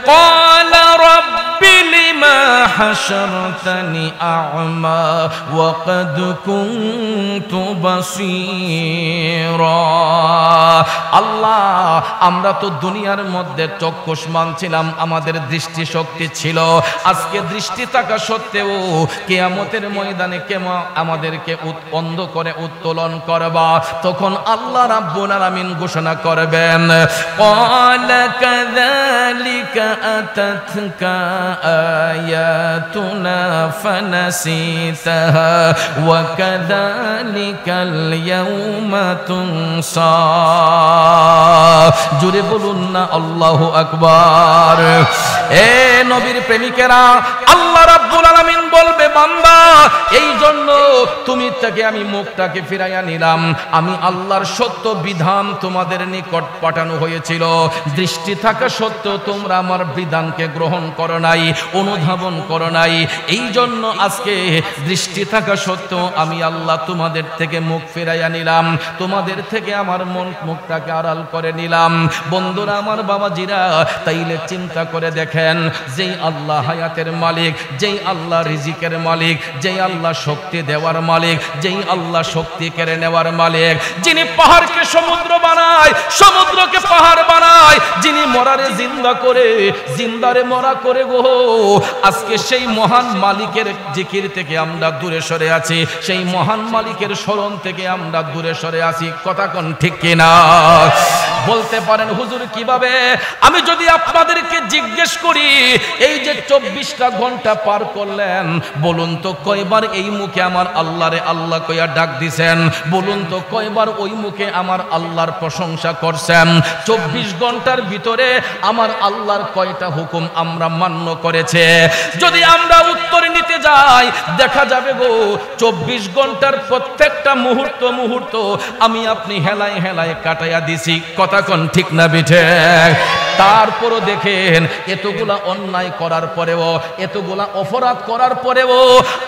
ক্বালা রাব্বি লিমা হাশারতানি আ'মা ওয়া ক্বাদ কুনতু বাসীরা। আল্লাহ, আমরা তো দুনিয়ার মধ্যে চক্ষুষ্মান ছিলাম, আমাদের দৃষ্টি শক্তি ছিল। আজকে দৃষ্টি থাকা সত্ত্বেও কিয়ামতের ময়দানে কেমন আমাদেরকে অন্ধ করে উত্তোলন করবা? তখন আল্লাহ রাব্বুল আলামিন ঘোষণা করবেন, ক্বালা কাযালিকা আতাতকা আয়াতুনা ফানাসিতাহা ওয়া কাযালিকাল ইয়াওমা তুনসা। জোরে বলুন না আল্লাহু আকবার। এ নবীর প্রেমিকেরা, আল্লাহ রাব্বুল আলামিন বলবে, বান্দা, এই জন্য তুমি থেকে আমি মুখটাকে ফিরাইয়া নিলাম। আমি আল্লাহর সত্য বিধান তোমাদের নিকট পাঠানো হয়েছিল। দৃষ্টি থাকা সত্ত্বেও তোমরা আমার বিধানকে গ্রহণ করো নাই, অনুধাবন করো নাই। এই জন্য আজকে দৃষ্টি থাকা সত্ত্বেও আমি আল্লাহ তোমাদের থেকে মুখ ফিরাইয়া নিলাম, তোমাদের থেকে আমার মুখটাকে আড়াল করে নিলাম। বন্ধুরা আমার, বাবাজিরা, তাইলে চিন্তা করে দেখেন, যেই আল্লাহ হায়াতের মালিক, যেই আল্লাহ রিজিকের মালিক, যেই আল্লাহ শক্তি দেওয়ার মালিক, যেই আল্লাহ শক্তি কেড়ে নেওয়ার মালিক, যিনি পাহাড়কে সমুদ্র বানায়, সমুদ্রকে পাহাড় বানায়, যিনি মরারে জিন্দা করে, জিন্দারে মরা করে গো। আজকে সেই মহান মালিকের জিকির থেকে আমরা দূরে সরে আছি, সেই মহান মালিকের স্মরণ থেকে আমরা দূরে সরে আছি। কথা কোন ঠিক কিনা? বলতে পারেন হুজুর কিভাবে? আমি যদি আপনাদেরকে জিজ্ঞেস করি, এই যে 24টা ঘন্টা পার করলেন, বলুন তো কয়বার এই মুখে আমার আল্লাহরে আল্লাহ কইয়া ডাক দিছেন? বলুন তো কয়বার ওই মুখে আমার আল্লাহর প্রশংসা করছেন? 24 ঘন্টার ভিতরে আমার আল্লাহর কয়টা হুকুম আমরা মান্য করেছে? যদি আমরা উত্তর নিতে যাই, দেখা যাবে গো 24 ঘন্টার প্রত্যেকটা মুহূর্ত মুহূর্ত আমি আপনি হেলায় হেলায় কাটাইয়া দিছি। কথা কোন ঠিক না বিঠে? তারপরও দেখেন এতগুলা অন্যায় করার পরেও, এতগুলা অপরাধ করার পরেও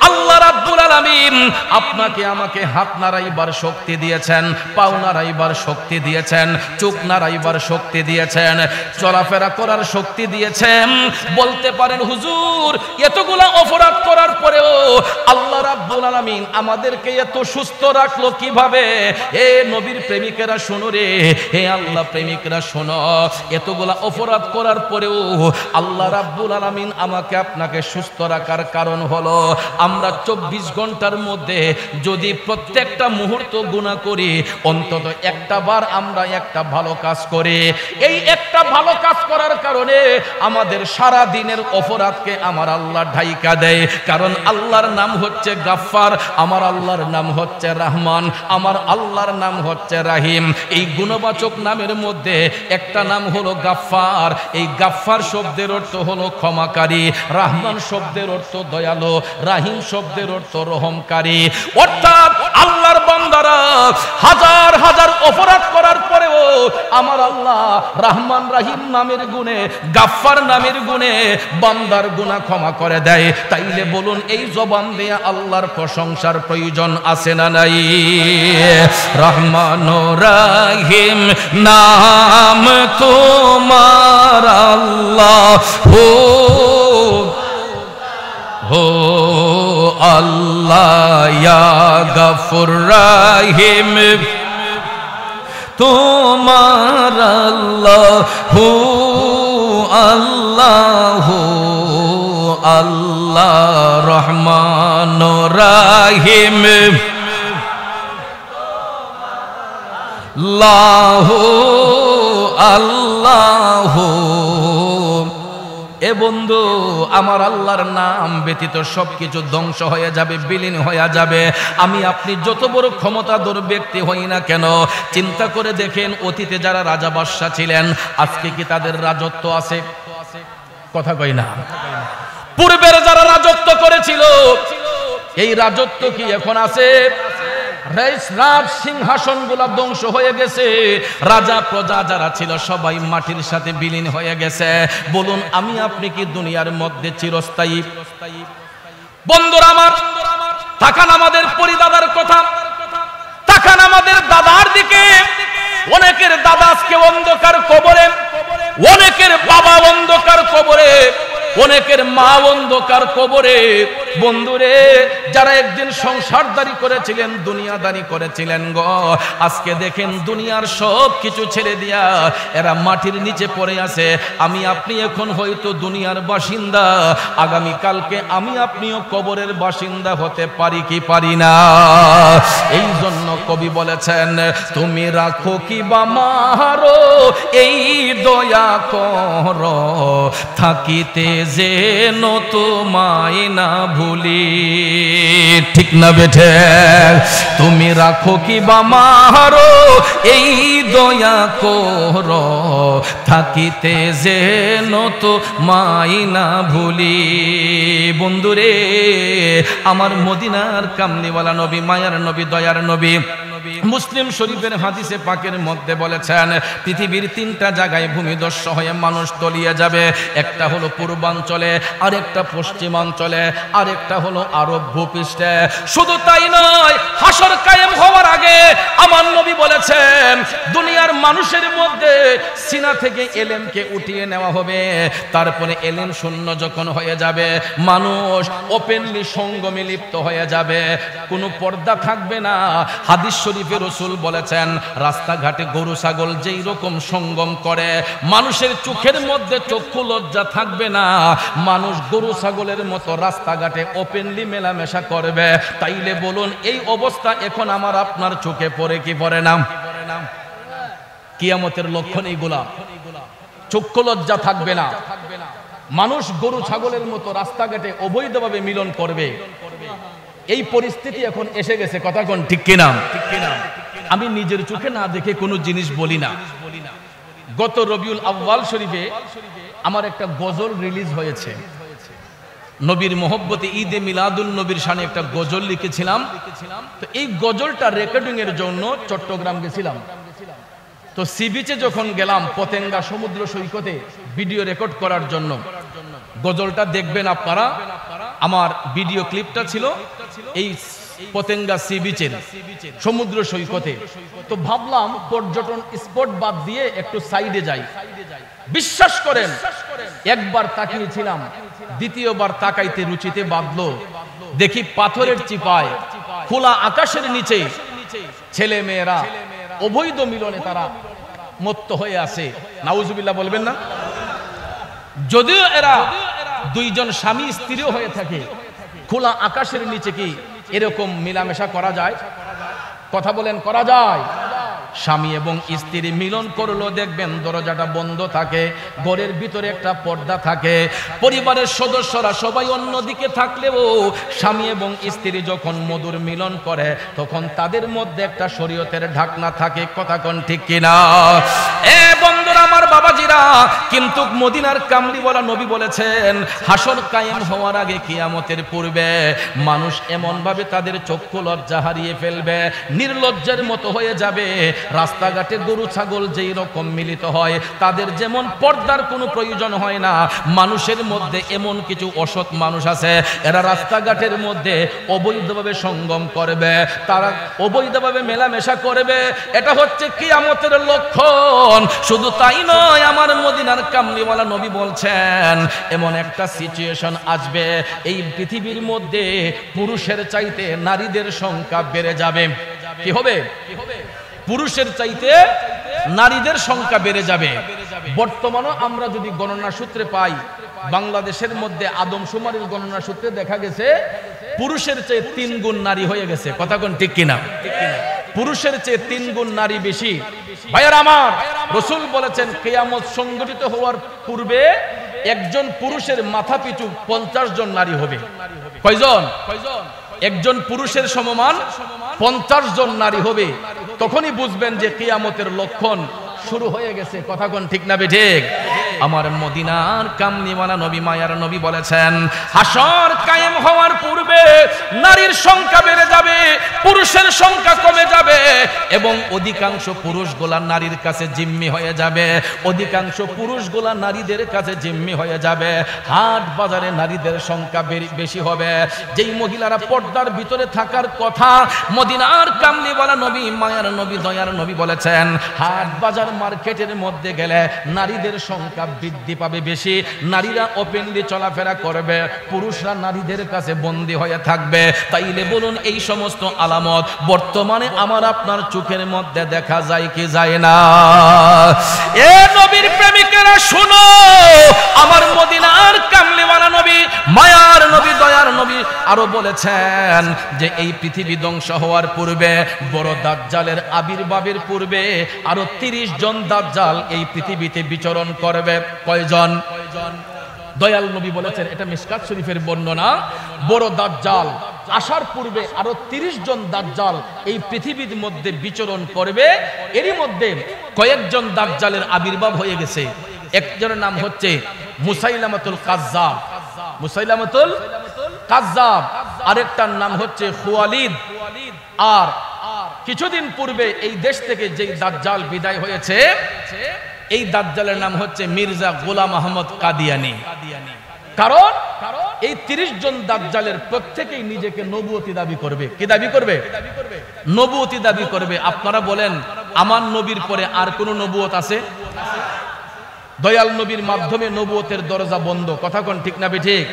আল্লাহ রাব্বুল আলামিন আপনাকে আমাকে হাত নাড়াইবার শক্তি দিয়েছেন, পাও নাড়াইবার শক্তি দিয়েছেন, চোখ নাড়াইবার শক্তি দিয়েছেন, চলাফেরা করার শক্তি দিয়েছেন। বলতে পারেন হুজুর এতগুলা অপরাধ করার পরেও আল্লাহ রাব্বুল আলামিন আমাদেরকে এত সুস্থ রাখলো কিভাবে? এ নবীর প্রেমিকেরা শোনো রে, হে আল্লাহ প্রেমিকরা শোনো, এতগুলা অপরাধ করার পরেও আল্লাহ রাব্বুল আলামিন আমাকে আপনাকে সুস্থ রাখার কারণ হলো আমরা 24 ঘন্টার মধ্যে যদি প্রত্যেকটা মুহূর্ত গুনাহ করি, অন্তত একটা বার আমরা একটা ভালো কাজ করি। এই একটা ভালো কাজ করার কারণে আমাদের সারা দিনের অপরাধকে আমার আল্লাহ ঢাইকা দেয়। কারণ আল্লাহর নাম হচ্ছে গাফফার, আমার আল্লাহর নাম হচ্ছে রহমান, আমার আল্লাহর নাম হচ্ছে রাহিম। এই গুণবাচক নামের মধ্যে একটা নাম হলো গাফফার। এই গাফফার শব্দের অর্থ হলো ক্ষমাকারী, রহমান শব্দের অর্থ দয়ালু, রাহিম শব্দের অর্থ রহমকারী। অর্থাৎ আল্লাহর বান্দারা হাজার হাজার অপরাধ করার পরেও আমার আল্লাহ রহমান রাহিম নামের গুণে, গাফফার নামের গুণে বান্দার গুনাহ ক্ষমা করে দেয়। তাইলে বলুন এই জবান দিয়ে আল্লাহর প্রশংসার প্রয়োজন আছে না নাই? রহমান রাহিম নাম তোমার আল্লাহ হো আল্লাহ ইয়া গফুর রাহিম তোমার আল্লাহ হো আল্লাহ আল্লাহ রহমান রাহিম লাহ আল্লাহ। এ বন্ধু, আমার আল্লাহর নাম ব্যতীত সবকিছু ধ্বংস হয়ে যাবে, বিলীন হয়ে যাবে। আমি আপনি যত বড় ক্ষমতাধর ব্যক্তি হই না কেন, চিন্তা করে দেখেন অতীতে যারা রাজা বাদশা ছিলেন, আজকে কি তাদের রাজত্ব আছে? কথা কই না? পূর্বের যারা রাজত্ব করেছিল, এই রাজত্ব কি এখন আছে? রাজ সিংহাসন গুলা ধ্বংস হয়ে গেছে, রাজা প্রজা যারা ছিল সবাই মাটির সাথে বিলীন হয়ে গেছে। বলুন আমি আপনি কি দুনিয়ার মধ্যে চিরস্থায়ী? বন্ধুরা আমার, তাকান আমাদের পরিদাদার কথা, তাকান আমাদের দাদার দিকে। অনেকের দাদা আজকে অন্ধকার কবরে, অনেকের বাবা অন্ধকার কবরে, অনেকের মা অন্ধকার কবরে। বন্ধুরে, যারা একদিন সংসারদারি করেছিলেন, দুনিয়াদারি করেছিলেন গো, আজকে দেখেন দুনিয়ার সব কিছু ছেড়ে দিয়া এরা মাটির নিচে পড়ে আছে। আমি আপনি এখন হয়তো দুনিয়ার বাসিন্দা, আগামী কালকে আমি আপনিও কবরের বাসিন্দা হতে পারি কি পারি না? এই জন্য কবি বলেছেন, তুমি রাখো কি বা মারো এই দয়া করো, থাকিতে যেন তোমায় না ভুলি। ঠিক না বেঠে? তুমি রাখো কি বা মারো এই দয়া করো, থাকিতে যেন তোমায় না ভুলি। বন্ধুরে আমার, মদিনার কামলিওয়ালা নবী, মায়ার নবী, দয়ার নবী মুসলিম শরীফের হাদিসে পাকের মধ্যে বলেছেন পৃথিবীর তিনটা জায়গায় ভূমিধস হয়ে মানুষ তলিয়ে যাবে। একটা হলো পূর্বাঞ্চলে, আরেকটা পশ্চিমাঞ্চলে, আরেকটা হলো আরব ভূপৃষ্ঠে। শুধু তাই নয়, হাসর কায়েম হওয়ার আগে আমার নবী বলেছেন দুনিয়ার মানুষের মধ্যে সিনা থেকে এলেমকে উঠিয়ে নেওয়া হবে। তারপরে এলেম শূন্য যখন হয়ে যাবে, মানুষ ওপেনলি সঙ্গমে লিপ্ত হয়ে যাবে, কোনো পর্দা থাকবে না। হাদিস শরীফে রাসূল বলেছেন রাস্তাঘাটে গরু ছাগল যেই রকম সঙ্গম করে, মানুষের চোখের মধ্যে চক্ষু লজ্জা থাকবে না। মানুষ গরু ছাগলের মতো রাস্তাঘাটে ওপেনলি মেলামেশা করবে। তাইলে বলুন এই অবস্থা এখন আমার আপনার চোখে পড়ে কি পড়ে না? কিয়ামতের লক্ষণ এইগুলা। চক্ষু লজ্জা থাকবে না, মানুষ গরু ছাগলের মতো রাস্তাঘাটে অবৈধভাবে মিলন করবে। এই পরিস্থিতি এখন এসে গেছে। কথা কোন ঠিক কিনা? আমি নিজের চোখে না দেখে কোনো জিনিস বলি না। গত রবিউল আউয়াল শরীফে আমার একটা গজল রিলিজ হয়েছে, নবীর মহব্বতে ঈদে মিলাদুন নবীর শানে একটা গজল লিখেছিলাম। তো এই গজলটা রেকর্ডিং এর জন্য চট্টগ্রাম গেছিলাম। তো সি বিচে যখন গেলাম পতেঙ্গা সমুদ্র সৈকতে ভিডিও রেকর্ড করার জন্য, গজলটা দেখবেন আপনারা। আমার ভিডিও ক্লিপটা ছিল এই পতেঙ্গা সি বিচের সমুদ্র সৈকতে। তো ভাবলাম পর্যটন স্পট বাদ দিয়ে একটু সাইডে যাই। বিশ্বাস করেন একবার তাকিয়েছিলাম, দ্বিতীয়বার তাকাইতে রুচিতে বাঁধলো। দেখি পাথরের চিপায় খোলা আকাশের নিচে ছেলে মেয়েরা অবৈধ মিলনে তারা মত্ত হয়ে আছে। নাউজুবিল্লাহ বলবেন না? যদিও এরা দুইজন স্বামী স্ত্রীও হয়ে থাকে, খোলা আকাশের নিচে কি এরকম মেলামেশা করা যায়? কথা বলেন, করা যায়? স্বামী এবং স্ত্রী মিলন করলো, দেখবেন দরজাটা বন্ধ থাকে, ঘরের ভিতরে একটা পর্দা থাকে, পরিবারের সদস্যরা সবাই অন্যদিকে থাকলেও স্বামী এবং স্ত্রী যখন মধুর মিলন করে তখন তাদের মধ্যে একটা শরীয়তের ঢাকনা থাকে। কথা কোন ঠিক কিনা? এ বন্ধুরা আমার, বাবাজিরা, কিন্তু মদিনার কামলিওয়ালা নবী বলেছেন হাসর কায়েম হওয়ার আগে কিয়ামতের পূর্বে মানুষ এমন ভাবে তাদের চক্ষু লজ্জা হারিয়ে ফেলবে, নির্লজ্জের মতো হয়ে যাবে। রাস্তাঘাটে গরু ছাগল যেই রকম মিলিত হয় তাদের যেমন পর্দার কোনো প্রয়োজন হয় না, মানুষের মধ্যে এমন কিছু অসৎ মানুষ আছে, এরা রাস্তাঘাটের মধ্যে অবৈধভাবে সঙ্গম করবে, তারা অবৈধভাবে মেলামেশা করবে। এটা হচ্ছে কিয়ামতের লক্ষণ। শুধু তাই নয়, আমার মদিনার কামলিওয়ালা নবী বলছেন এমন একটা সিচুয়েশন আসবে এই পৃথিবীর মধ্যে পুরুষের চাইতে নারীদের সংখ্যা বেড়ে যাবে। কি হবে? পুরুষের চাইতে নারীদের সংখ্যা বেড়ে যাবে। বর্তমানে আমরা যদি গণনা সূত্রে পাই, বাংলাদেশের মধ্যে আদমশুমারির গণনা সূত্রে দেখা গেছে পুরুষের চেয়ে 3 গুণ নারী হয়ে গেছে। কথা কোন ঠিক কিনা? পুরুষের চেয়ে 3 গুণ নারী বেশি। ভাইয়ার আমার, রাসূল বলেছেন কিয়ামত সংঘটিত হওয়ার পূর্বে একজন পুরুষের মাথা পিছু 50 জন নারী হবে। কয়জন? একজন পুরুষের সমমান 50 জন নারী হবে। তখনই বুঝবেন যে কিয়ামতের লক্ষণ শুরু হয়ে গেছে। কথা কোন ঠিক না বেঠিক? আমার মদিনার কামলিওয়ালা নবী, মায়ার নবী বলেছেন হাসর কায়েম হওয়ার পূর্বে নারীর সংখ্যা বেড়ে যাবে, পুরুষের সংখ্যা কমে যাবে এবং অধিকাংশ পুরুষগুলা নারীর কাছে জিম্মি হয়ে যাবে, অধিকাংশ পুরুষগুলা নারীদের কাছে জিম্মি হয়ে যাবে। হাট বাজারে নারীদের সংখ্যা বেশি হবে। যেই মহিলারা পর্দার ভিতরে থাকার কথা, মদিনার কামলিওয়ালা নবী, মায়ার নবী, দয়ার নবী বলেছেন হাট বাজার মার্কেটের মধ্যে গেলে নারীদের সংখ্যা বৃদ্ধি পাবে বেশি। নারীরা ওপেনলি চলাফেরা করবে, পুরুষরা নারীদের কাছে বন্দী হয়ে থাকবে। তাইলে বলুন এই সমস্ত আলামত বর্তমানে আমার আপনার চোখের মধ্যে দেখা যায় কি যায় না? এ নবীর প্রেমিকেরা শুনো, আমার মদিনার কামলিওয়ালা নবী, মায়ার নবী, দয়ার নবী আরো বলেছেন যে এই পৃথিবী ধ্বংস হওয়ার পূর্বে, বড় দাজ্জালের আবির্ভাবের পূর্বে আরো 30 জন দাজ্জাল এই পৃথিবীতে বিচরণ করবে। কয়জন? দয়াল নবী বলেছেন, এটা মিশকাত শরীফের বর্ণনা, বড় দাজ্জাল আসার পূর্বে আরো 30 জন দাজ্জাল এই পৃথিবীর মধ্যে বিচরণ করবে। এরই মধ্যে কয়েকজন দাজ্জালের আবির্ভাব হয়ে গেছে। একজনের নাম হচ্ছে মুসাইলামাতুল কাজ্জাব, মুসাইলামাতুল কাজ্জাব, আরেকটার নাম হচ্ছে খুয়ালিদ, আর কিছুদিন পূর্বে এই দেশ থেকে যেই দাজ্জাল বিদায় হয়েছে, এই দাজ্জালের নাম হচ্ছে মির্জা গোলাম আহমদ কাদিয়ানি। কারণ এই 30 জন দাজ্জালের প্রত্যেকেই নিজেকে নবুয়তি দাবি করবে। কি দাবি করবে? নবুয়তি দাবি করবে। আপনারা বলেন, আমার নবীর পরে আর কোন নবুয়ত আছে? দয়াল নবীর মাধ্যমে নবুয়তের দরজা বন্ধ। কথা কোন ঠিক না ঠিক?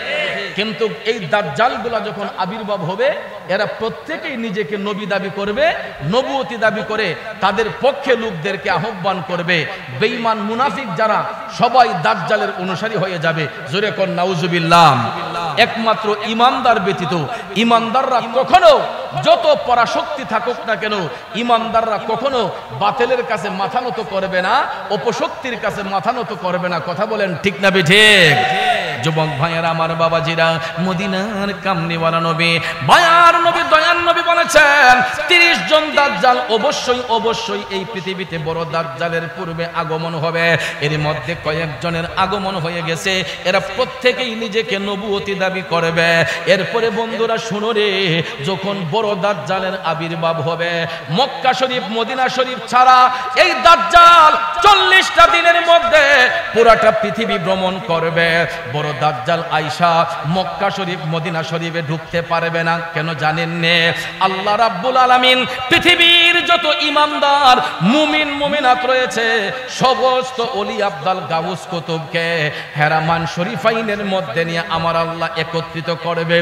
কিন্তু এই দাজ্জালগুলা যখন আবির্ভাব হবে, এরা প্রত্যেকেই নিজেকে নবী দাবি করবে, নবুয়তি দাবি করে তাদের পক্ষে লোকদেরকে আহ্বান করবে। বেঈমান মুনাফিক যারা সবাই দাজ্জালের অনুসারী হয়ে যাবে। জোরে কোন নাউজুবিল্লাহ। একমাত্র ইমানদার ব্যতীত, ইমানদাররা কখনো যত পরাশক্তি থাকুক না কেন, ইমানদাররা কখনো বাতিলের কাছে মাথা নত করবে না, অপশক্তির কাছে মাথা নত করবে না। কথা বলেন ঠিক না ঠিক? যুবক ভাইয়েরা, আমার বাবাজিরা, মদিনার কামনিওয়ালা নবী, মায়ার নবী, দয়ার নবী বলেছেন 30 জন দাজ্জাল অবশ্যই এই পৃথিবীতে বড় দাজ্জালের পূর্বে আগমন হবে। এর মধ্যে কয়েকজনের আগমন হয়ে গেছে, এরা প্রত্যেকেই নিজেকে নবুয়তি দাবি করবে। এরপরে বন্ধুরা শুনো রে, যখন বড় দাজ্জালের আবির্ভাব হবে, মক্কা শরীফ মদিনা শরীফ ছাড়া এই দাজ্জাল 40টা দিনের মধ্যে পুরাটা পৃথিবী ভ্রমণ করবে। বড় দাজ্জাল আয়েশা মক্কা শরীফ মদিনা শরীফে ঢুকতে পারবে না। কেন জানেন নে? আল্লাহ রাব্বুল আলামিন পৃথিবীর যত ইমানদার মুমিন মুমিনাত রয়েছে, সমস্ত ওলি আব্দাল গাউস কুতুবকে হেরামান শরীফাইনের মধ্যে নিয়ে আমার আল্লাহ একত্রিত করবে।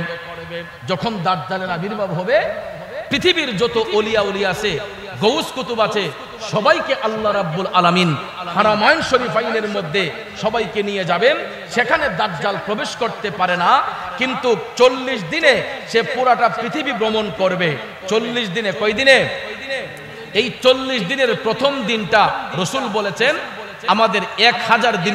যখন দাজ্জালের আবির্ভাব হবে, পৃথিবীর যত ওলিয়া উলি আছে, গৌস কুতুব আছে, সবাইকে আল্লাহ রাব্বুল আলামিন হারামাইন শরীফাইনের মধ্যে সবাইকে নিয়ে যাবেন। সেখানে দাজ্জাল প্রবেশ করতে পারে না, কিন্তু 40 দিনে সে পুরাটা পৃথিবী ভ্রমণ করবে। 40 দিনে, কয় দিনে? এই 40 দিনের প্রথম দিনটা রাসূল বলেছেন আমাদের 1000 দিন